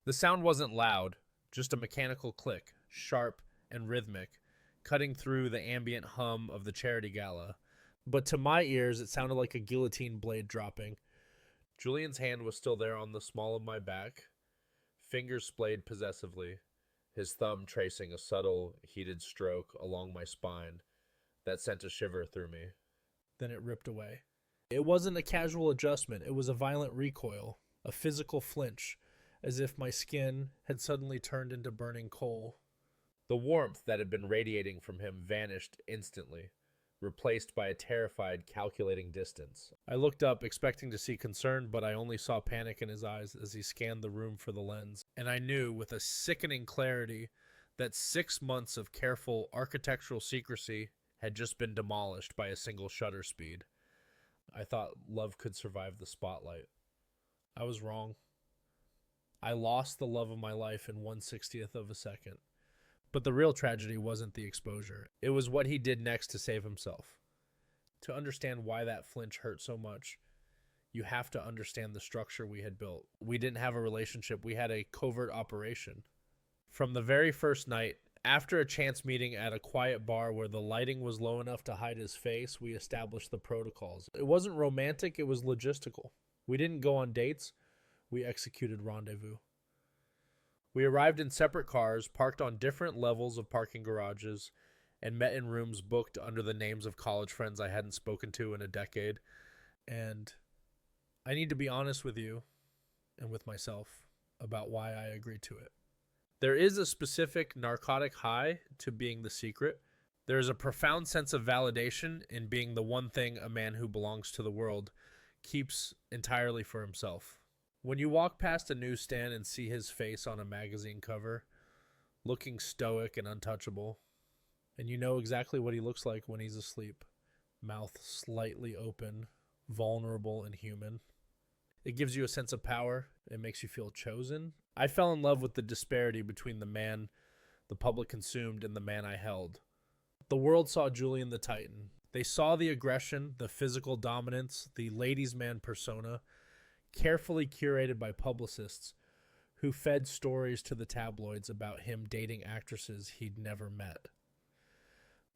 The sound wasn't loud, just a mechanical click, sharp and rhythmic, cutting through the ambient hum of the charity gala. But to my ears, it sounded like a guillotine blade dropping. Julian's hand was still there on the small of my back, fingers splayed possessively, his thumb tracing a subtle, heated stroke along my spine that sent a shiver through me. Then it ripped away. It wasn't a casual adjustment, it was a violent recoil, a physical flinch, as if my skin had suddenly turned into burning coal. The warmth that had been radiating from him vanished instantly, replaced by a terrified, calculating distance. I looked up, expecting to see concern, but I only saw panic in his eyes as he scanned the room for the lens. And I knew, with a sickening clarity, that 6 months of careful architectural secrecy had just been demolished by a single shutter speed. I thought love could survive the spotlight. I was wrong. I lost the love of my life in 1/60th of a second. But the real tragedy wasn't the exposure. It was what he did next to save himself. To understand why that flinch hurt so much, you have to understand the structure we had built. We didn't have a relationship. We had a covert operation. From the very first night, after a chance meeting at a quiet bar where the lighting was low enough to hide his face, we established the protocols. It wasn't romantic, it was logistical. We didn't go on dates, we executed rendezvous. We arrived in separate cars, parked on different levels of parking garages, and met in rooms booked under the names of college friends I hadn't spoken to in a decade. And I need to be honest with you and with myself about why I agreed to it. There is a specific narcotic high to being the secret. There is a profound sense of validation in being the one thing a man who belongs to the world keeps entirely for himself. When you walk past a newsstand and see his face on a magazine cover, looking stoic and untouchable, and you know exactly what he looks like when he's asleep, mouth slightly open, vulnerable and human. It gives you a sense of power. It makes you feel chosen. I fell in love with the disparity between the man the public consumed and the man I held. The world saw Julian the Titan. They saw the aggression, the physical dominance, the ladies' man persona, carefully curated by publicists who fed stories to the tabloids about him dating actresses he'd never met.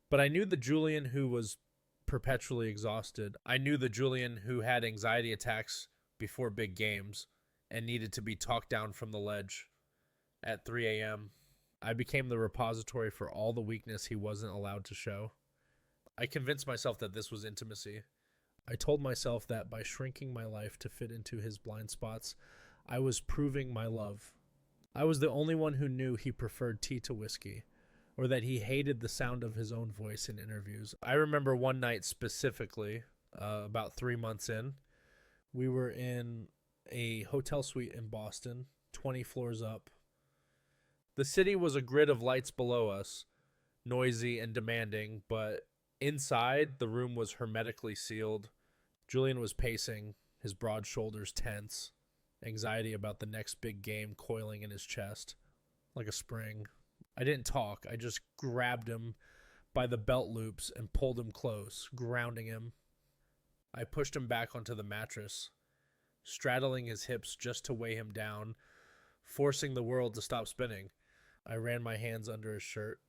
But I knew the Julian who was perpetually exhausted. I knew the Julian who had anxiety attacks before big games and needed to be talked down from the ledge at 3 a.m. I became the repository for all the weakness he wasn't allowed to show. I convinced myself that this was intimacy. I told myself that by shrinking my life to fit into his blind spots, I was proving my love. I was the only one who knew he preferred tea to whiskey, or that he hated the sound of his own voice in interviews. I remember one night specifically, about 3 months in, we were in a hotel suite in Boston, 20 floors up. The city was a grid of lights below us, noisy and demanding, but inside, the room was hermetically sealed. Julian was pacing, his broad shoulders tense, anxiety about the next big game coiling in his chest, like a spring. I didn't talk. I just grabbed him by the belt loops and pulled him close, grounding him. I pushed him back onto the mattress, straddling his hips just to weigh him down, forcing the world to stop spinning. I ran my hands under his shirt,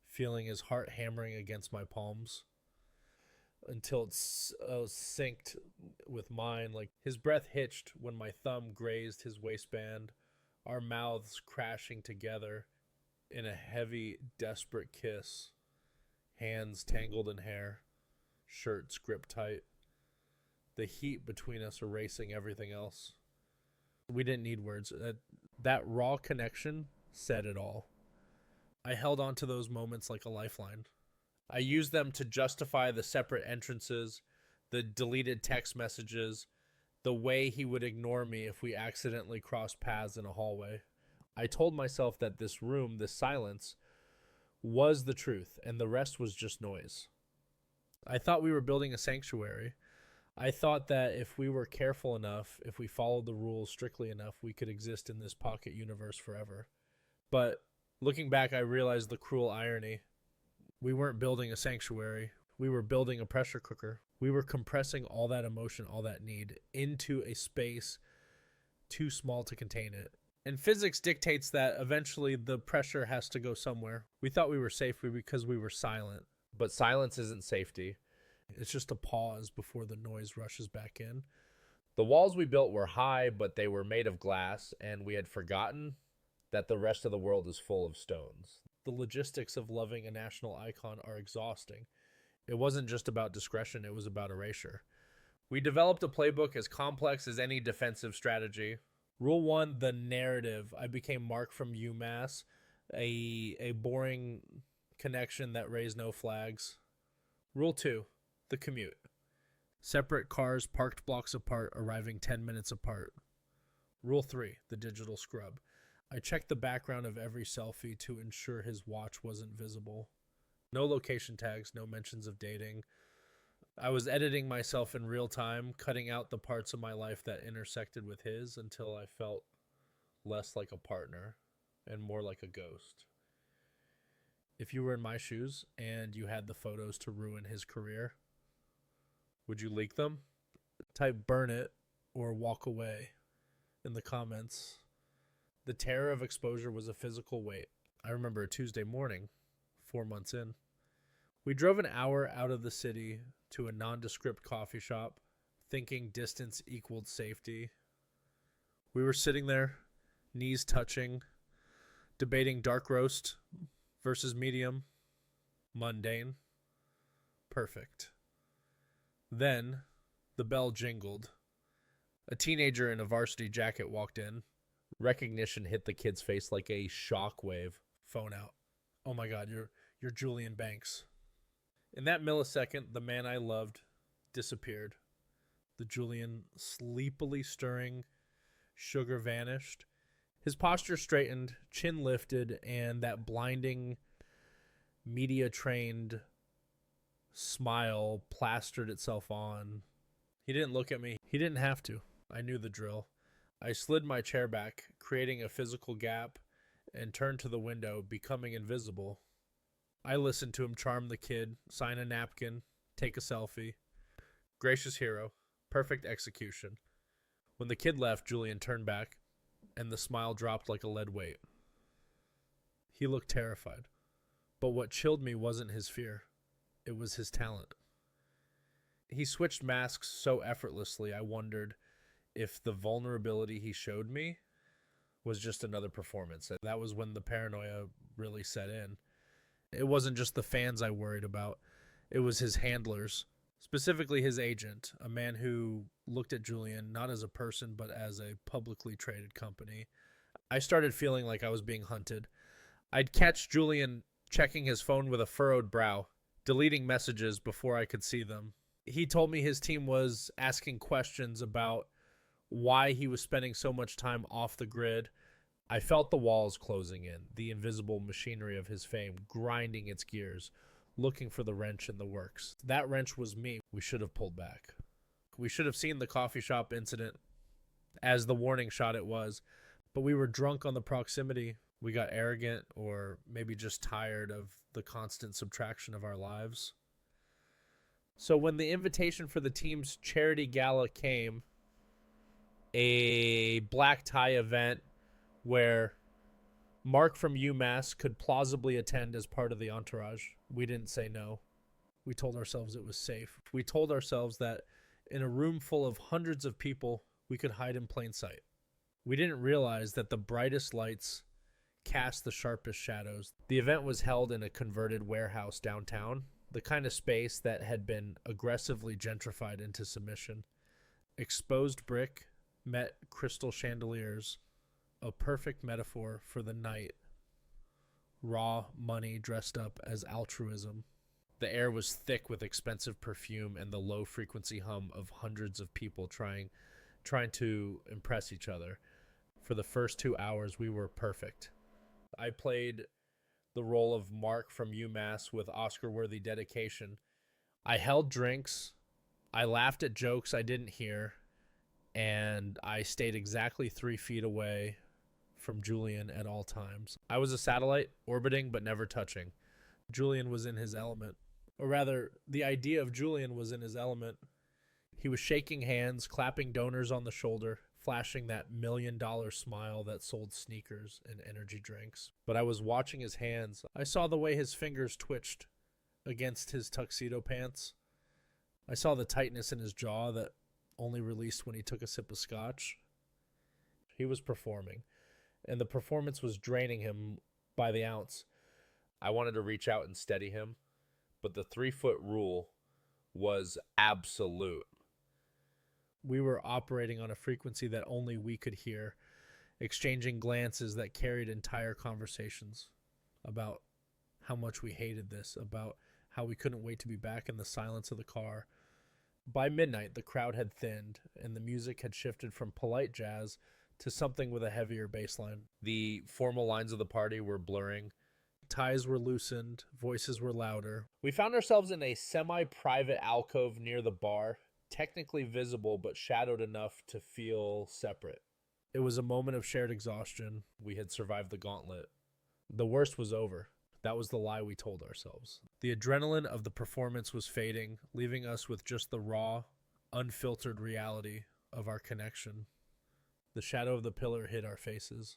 feeling his heart hammering against my palms until it synced with mine. Like his breath hitched when my thumb grazed his waistband, our mouths crashing together in a heavy, desperate kiss, hands tangled in hair, shirts gripped tight, the heat between us erasing everything else. We didn't need words. That raw connection said it all. I held on to those moments like a lifeline. I used them to justify the separate entrances, the deleted text messages, the way he would ignore me if we accidentally crossed paths in a hallway. I told myself that this room, this silence, was the truth, and the rest was just noise. I thought we were building a sanctuary. I thought that if we were careful enough, if we followed the rules strictly enough, we could exist in this pocket universe forever. But looking back, I realized the cruel irony. We weren't building a sanctuary. We were building a pressure cooker. We were compressing all that emotion, all that need, into a space too small to contain it. And physics dictates that eventually the pressure has to go somewhere. We thought we were safe because we were silent. But silence isn't safety. It's just a pause before the noise rushes back in. The walls we built were high, but they were made of glass, and we had forgotten that the rest of the world is full of stones. The logistics of loving a national icon are exhausting. It wasn't just about discretion, it was about erasure. We developed a playbook as complex as any defensive strategy. Rule 1, the narrative. I became Mark from UMass, a boring connection that raised no flags. Rule 2, the commute. Separate cars parked blocks apart, arriving 10 minutes apart. Rule 3, the digital scrub. I checked the background of every selfie to ensure his watch wasn't visible. No location tags, no mentions of dating. I was editing myself in real time, cutting out the parts of my life that intersected with his until I felt less like a partner and more like a ghost. If you were in my shoes and you had the photos to ruin his career, would you leak them? Type burn it or walk away in the comments. The terror of exposure was a physical weight. I remember a Tuesday morning, 4 months in. We drove an hour out of the city to a nondescript coffee shop, thinking distance equaled safety. We were sitting there, knees touching, debating dark roast versus medium, mundane, perfect. Then, the bell jingled. A teenager in a varsity jacket walked in. Recognition hit the kid's face like a shockwave. Phone out. Oh my God, you're Julian Banks. In that millisecond, the man I loved disappeared. The Julian sleepily stirring sugar vanished. His posture straightened, chin lifted, and that blinding, media-trained smile plastered itself on. He didn't look at me. He didn't have to. I knew the drill. I slid my chair back, creating a physical gap, and turned to the window, becoming invisible. I listened to him charm the kid, sign a napkin, take a selfie. Gracious hero. Perfect execution. When the kid left, Julian turned back, and the smile dropped like a lead weight. He looked terrified. But what chilled me wasn't his fear. It was his talent. He switched masks so effortlessly, I wondered if the vulnerability he showed me was just another performance. That was when the paranoia really set in. It wasn't just the fans I worried about. It was his handlers, specifically his agent, a man who looked at Julian not as a person but as a publicly traded company. I started feeling like I was being hunted. I'd catch Julian checking his phone with a furrowed brow, deleting messages before I could see them. He told me his team was asking questions about why he was spending so much time off the grid. I felt the walls closing in, the invisible machinery of his fame grinding its gears, looking for the wrench in the works. That wrench was me. We should have pulled back. We should have seen the coffee shop incident as the warning shot it was, but we were drunk on the proximity. We got arrogant, or maybe just tired of the constant subtraction of our lives. So when the invitation for the team's charity gala came, a black tie event where Mark from UMass could plausibly attend as part of the entourage, we didn't say no. We told ourselves it was safe. We told ourselves that in a room full of hundreds of people, we could hide in plain sight. We didn't realize that the brightest lights cast the sharpest shadows. The event was held in a converted warehouse downtown, the kind of space that had been aggressively gentrified into submission. Exposed brick met crystal chandeliers, a perfect metaphor for the night. Raw money dressed up as altruism. The air was thick with expensive perfume and the low-frequency hum of hundreds of people trying to impress each other. For the first 2 hours, we were perfect. I played the role of Mark from UMass with Oscar-worthy dedication. I held drinks, I laughed at jokes I didn't hear, and I stayed exactly 3 feet away from Julian at all times. I was a satellite, orbiting but never touching. Julian was in his element. Or rather, the idea of Julian was in his element. He was shaking hands, clapping donors on the shoulder, flashing that $1 million smile that sold sneakers and energy drinks. But I was watching his hands. I saw the way his fingers twitched against his tuxedo pants. I saw the tightness in his jaw that only released when he took a sip of scotch. He was performing, and the performance was draining him by the ounce. I wanted to reach out and steady him, but the 3-foot rule was absolute. We were operating on a frequency that only we could hear, exchanging glances that carried entire conversations about how much we hated this, about how we couldn't wait to be back in the silence of the car. By midnight, the crowd had thinned, and the music had shifted from polite jazz to something with a heavier bass line. The formal lines of the party were blurring. Ties were loosened. Voices were louder. We found ourselves in a semi-private alcove near the bar, technically visible but shadowed enough to feel separate. It was a moment of shared exhaustion. We had survived the gauntlet. The worst was over. That was the lie we told ourselves. The adrenaline of the performance was fading, leaving us with just the raw, unfiltered reality of our connection. The shadow of the pillar hid our faces.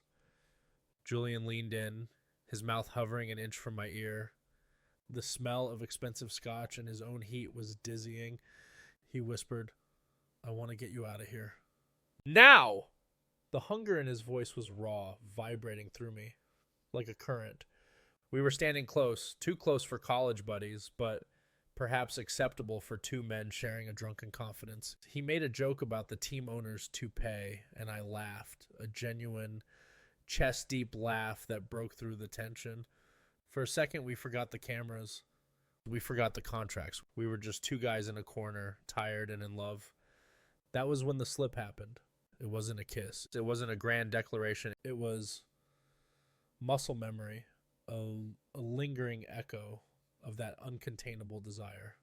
Julian leaned in, his mouth hovering an inch from my ear. The smell of expensive scotch and his own heat was dizzying. He whispered, "I want to get you out of here. Now!" The hunger in his voice was raw, vibrating through me like a current. We were standing close, too close for college buddies, but perhaps acceptable for two men sharing a drunken confidence. He made a joke about the team owner's toupee, and I laughed, a genuine, chest-deep laugh that broke through the tension. For a second, we forgot the cameras. We forgot the contracts. We were just two guys in a corner, tired and in love. That was when the slip happened. It wasn't a kiss. It wasn't a grand declaration. It was muscle memory, a lingering echo of that uncontainable desire.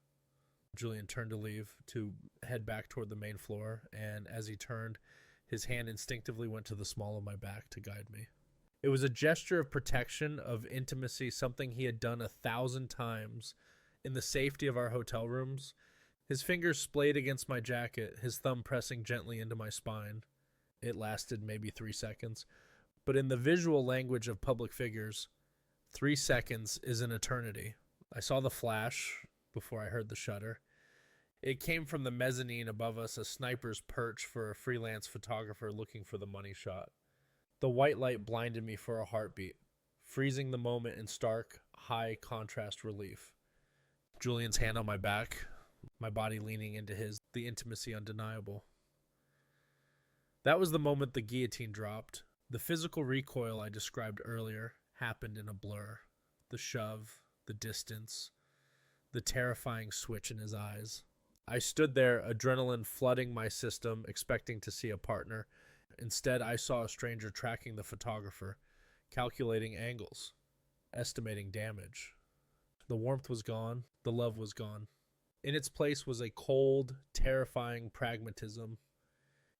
Julian turned to leave, to head back toward the main floor, and as he turned, his hand instinctively went to the small of my back to guide me. It was a gesture of protection, of intimacy, something he had done 1,000 times in the safety of our hotel rooms. His fingers splayed against my jacket, his thumb pressing gently into my spine. It lasted maybe 3 seconds, but in the visual language of public figures, 3 seconds is an eternity. I saw the flash before I heard the shudder. It came from the mezzanine above us, a sniper's perch for a freelance photographer looking for the money shot. The white light blinded me for a heartbeat, freezing the moment in stark, high contrast relief. Julian's hand on my back, my body leaning into his, the intimacy undeniable. That was the moment the guillotine dropped. The physical recoil I described earlier happened in a blur. The shove, the distance, the terrifying switch in his eyes. I stood there, adrenaline flooding my system, expecting to see a partner. Instead, I saw a stranger tracking the photographer, calculating angles, estimating damage. The warmth was gone. The love was gone. In its place was a cold, terrifying pragmatism.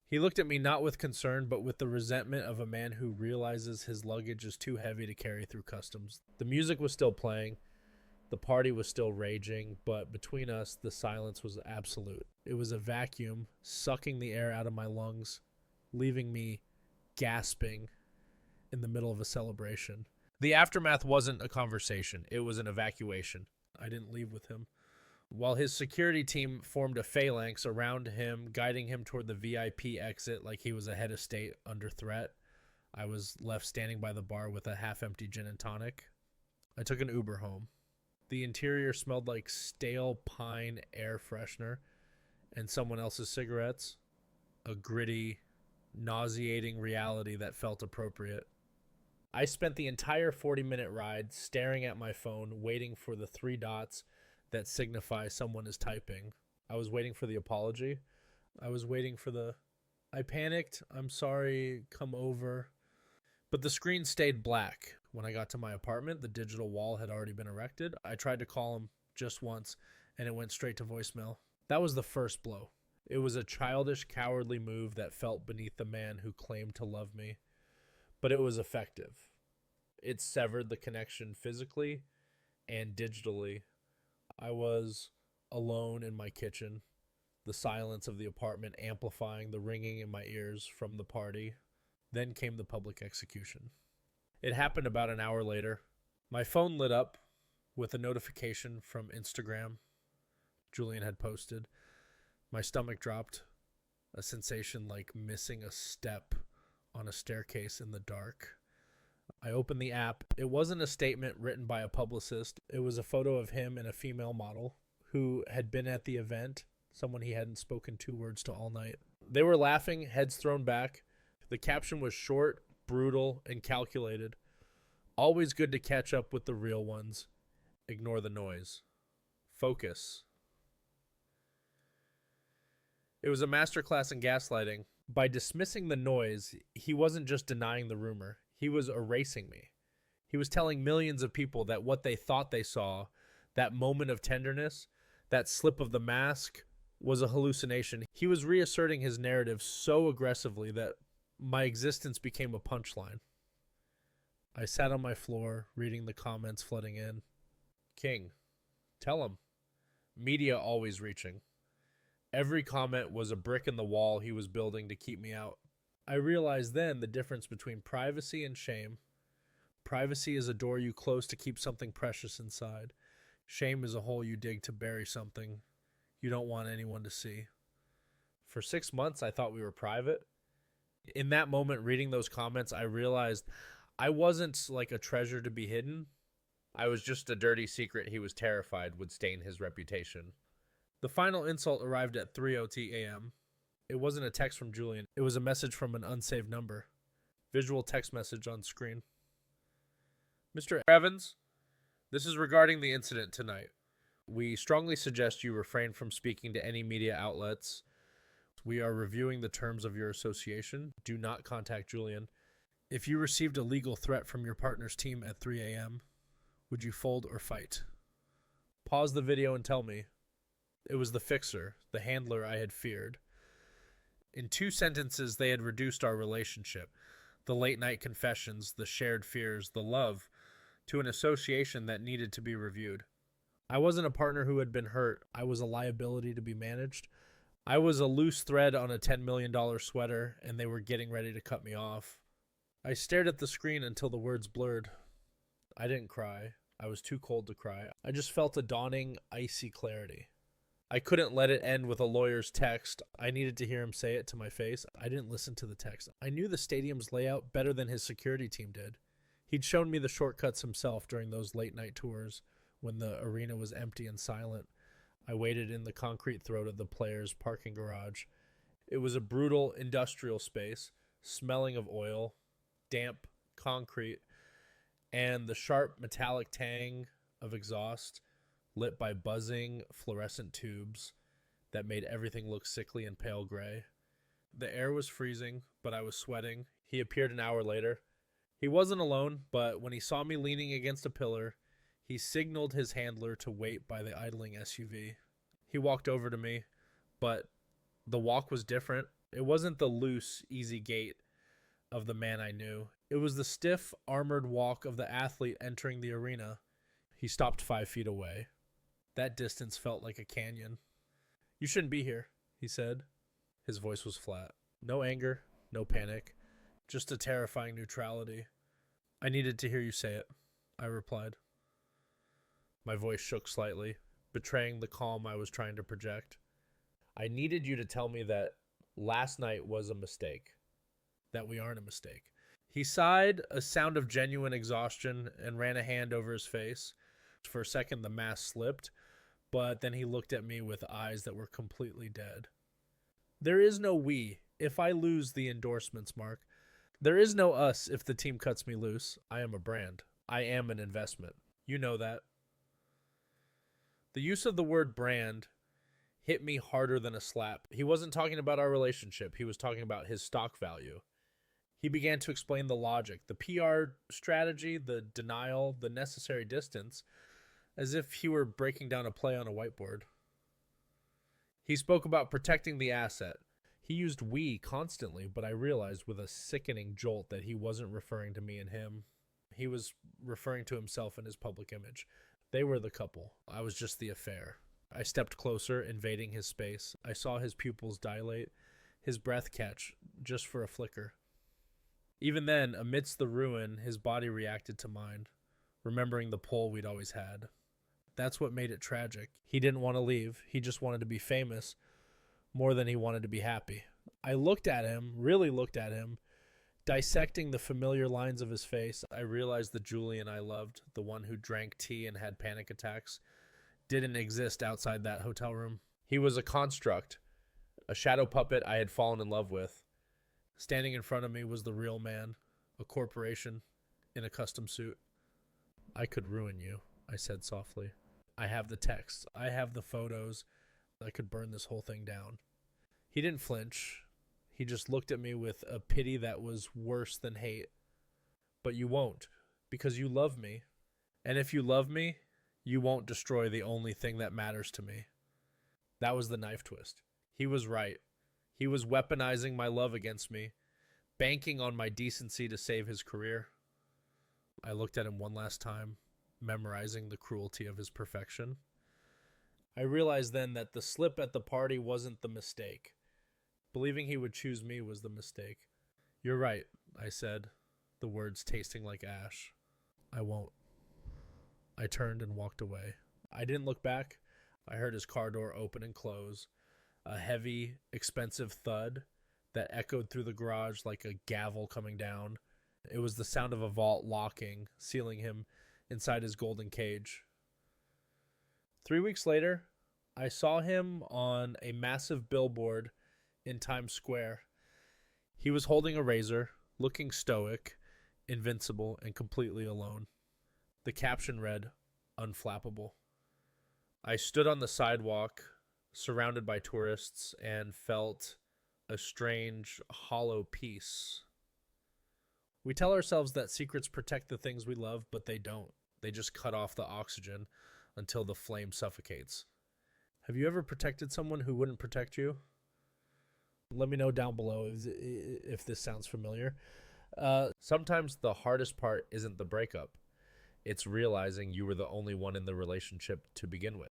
He looked at me not with concern, but with the resentment of a man who realizes his luggage is too heavy to carry through customs. The music was still playing. The party was still raging, but between us, the silence was absolute. It was a vacuum, sucking the air out of my lungs, leaving me gasping in the middle of a celebration. The aftermath wasn't a conversation. It was an evacuation. I didn't leave with him. While his security team formed a phalanx around him, guiding him toward the VIP exit like he was a head of state under threat, I was left standing by the bar with a half-empty gin and tonic. I took an Uber home. The interior smelled like stale pine air freshener and someone else's cigarettes. A gritty, nauseating reality that felt appropriate. I spent the entire 40-minute ride staring at my phone, waiting for the 3 dots that signify someone is typing. I was waiting for the apology. I was waiting for the, "I panicked, I'm sorry, come over." But the screen stayed black. When I got to my apartment, the digital wall had already been erected. I tried to call him just once, and it went straight to voicemail. That was the first blow. It was a childish, cowardly move that felt beneath the man who claimed to love me. But it was effective. It severed the connection physically and digitally. I was alone in my kitchen, the silence of the apartment amplifying the ringing in my ears from the party. Then came the public execution. It happened about an hour later. My phone lit up with a notification from Instagram Julian had posted. My stomach dropped, a sensation like missing a step on a staircase in the dark. I opened the app. It wasn't a statement written by a publicist. It was a photo of him and a female model who had been at the event, someone he hadn't spoken 2 words to all night. They were laughing, heads thrown back. The caption was short, brutal, and calculated. Always good to catch up with the real ones. Ignore the noise. Focus. It was a masterclass in gaslighting. By dismissing the noise, he wasn't just denying the rumor. He was erasing me. He was telling millions of people that what they thought they saw, that moment of tenderness, that slip of the mask, was a hallucination. He was reasserting his narrative so aggressively that my existence became a punchline. I sat on my floor, reading the comments flooding in. King, tell him. Media always reaching. Every comment was a brick in the wall he was building to keep me out. I realized then the difference between privacy and shame. Privacy is a door you close to keep something precious inside. Shame is a hole you dig to bury something you don't want anyone to see. For 6 months, I thought we were private. In that moment, reading those comments, I realized I wasn't like a treasure to be hidden. I was just a dirty secret he was terrified would stain his reputation. The final insult arrived at 3:00 a.m. It wasn't a text from Julian. It was a message from an unsaved number. Visual text message on screen. Mr. Evans, this is regarding the incident tonight. We strongly suggest you refrain from speaking to any media outlets. We are reviewing the terms of your association. Do not contact Julian. If you received a legal threat from your partner's team at 3 a.m., would you fold or fight? Pause the video and tell me. It was the fixer, the handler I had feared. In 2 sentences, they had reduced our relationship, the late-night confessions, the shared fears, the love, to an association that needed to be reviewed. I wasn't a partner who had been hurt. I was a liability to be managed. I was a loose thread on a $10 million sweater, and they were getting ready to cut me off. I stared at the screen until the words blurred. I didn't cry. I was too cold to cry. I just felt a dawning, icy clarity. I couldn't let it end with a lawyer's text. I needed to hear him say it to my face. I didn't listen to the text. I knew the stadium's layout better than his security team did. He'd shown me the shortcuts himself during those late-night tours when the arena was empty and silent. I waited in the concrete throat of the players' parking garage. It was a brutal industrial space, smelling of oil, damp concrete, and the sharp metallic tang of exhaust lit by buzzing fluorescent tubes that made everything look sickly and pale gray. The air was freezing, but I was sweating. He appeared an hour later. He wasn't alone, but when he saw me leaning against a pillar, he signaled his handler to wait by the idling SUV. He walked over to me, but the walk was different. It wasn't the loose, easy gait of the man I knew. It was the stiff, armored walk of the athlete entering the arena. He stopped 5 feet away. That distance felt like a canyon. You shouldn't be here, he said. His voice was flat. No anger, no panic, just a terrifying neutrality. I needed to hear you say it, I replied. My voice shook slightly, betraying the calm I was trying to project. I needed you to tell me that last night was a mistake, that we aren't a mistake. He sighed, a sound of genuine exhaustion, and ran a hand over his face. For a second, the mask slipped, but then he looked at me with eyes that were completely dead. There is no we if I lose the endorsements, Mark. There is no us if the team cuts me loose. I am a brand. I am an investment. You know that. The use of the word brand hit me harder than a slap. He wasn't talking about our relationship. He was talking about his stock value. He began to explain the logic, the PR strategy, the denial, the necessary distance, as if he were breaking down a play on a whiteboard. He spoke about protecting the asset. He used we constantly, but I realized with a sickening jolt that he wasn't referring to me and him. He was referring to himself and his public image. They were the couple. I was just the affair. I stepped closer, invading his space. I saw his pupils dilate, his breath catch, just for a flicker. Even then, amidst the ruin, his body reacted to mine, remembering the pull we'd always had. That's what made it tragic. He didn't want to leave. He just wanted to be famous more than he wanted to be happy. I looked at him, really looked at him. Dissecting the familiar lines of his face, I realized the Julian I loved, the one who drank tea and had panic attacks, didn't exist outside that hotel room. He was a construct, a shadow puppet I had fallen in love with. Standing in front of me was the real man, a corporation in a custom suit. I could ruin you, I said softly. I have the texts. I have the photos. I could burn this whole thing down. He didn't flinch. He just looked at me with a pity that was worse than hate. But you won't, because you love me. And if you love me, you won't destroy the only thing that matters to me. That was the knife twist. He was right. He was weaponizing my love against me, banking on my decency to save his career. I looked at him one last time, memorizing the cruelty of his perfection. I realized then that the slip at the party wasn't the mistake. Believing he would choose me was the mistake. You're right, I said, the words tasting like ash. I won't. I turned and walked away. I didn't look back. I heard his car door open and close, a heavy, expensive thud that echoed through the garage like a gavel coming down. It was the sound of a vault locking, sealing him inside his golden cage. 3 weeks later, I saw him on a massive billboard in Times Square. He was holding a razor, looking stoic, invincible, and completely alone. The caption read, "Unflappable." I stood on the sidewalk, surrounded by tourists, and felt a strange, hollow peace. We tell ourselves that secrets protect the things we love, but they don't. They just cut off the oxygen until the flame suffocates. Have you ever protected someone who wouldn't protect you? Let me know down below if this sounds familiar. Sometimes the hardest part isn't the breakup. It's realizing you were the only one in the relationship to begin with.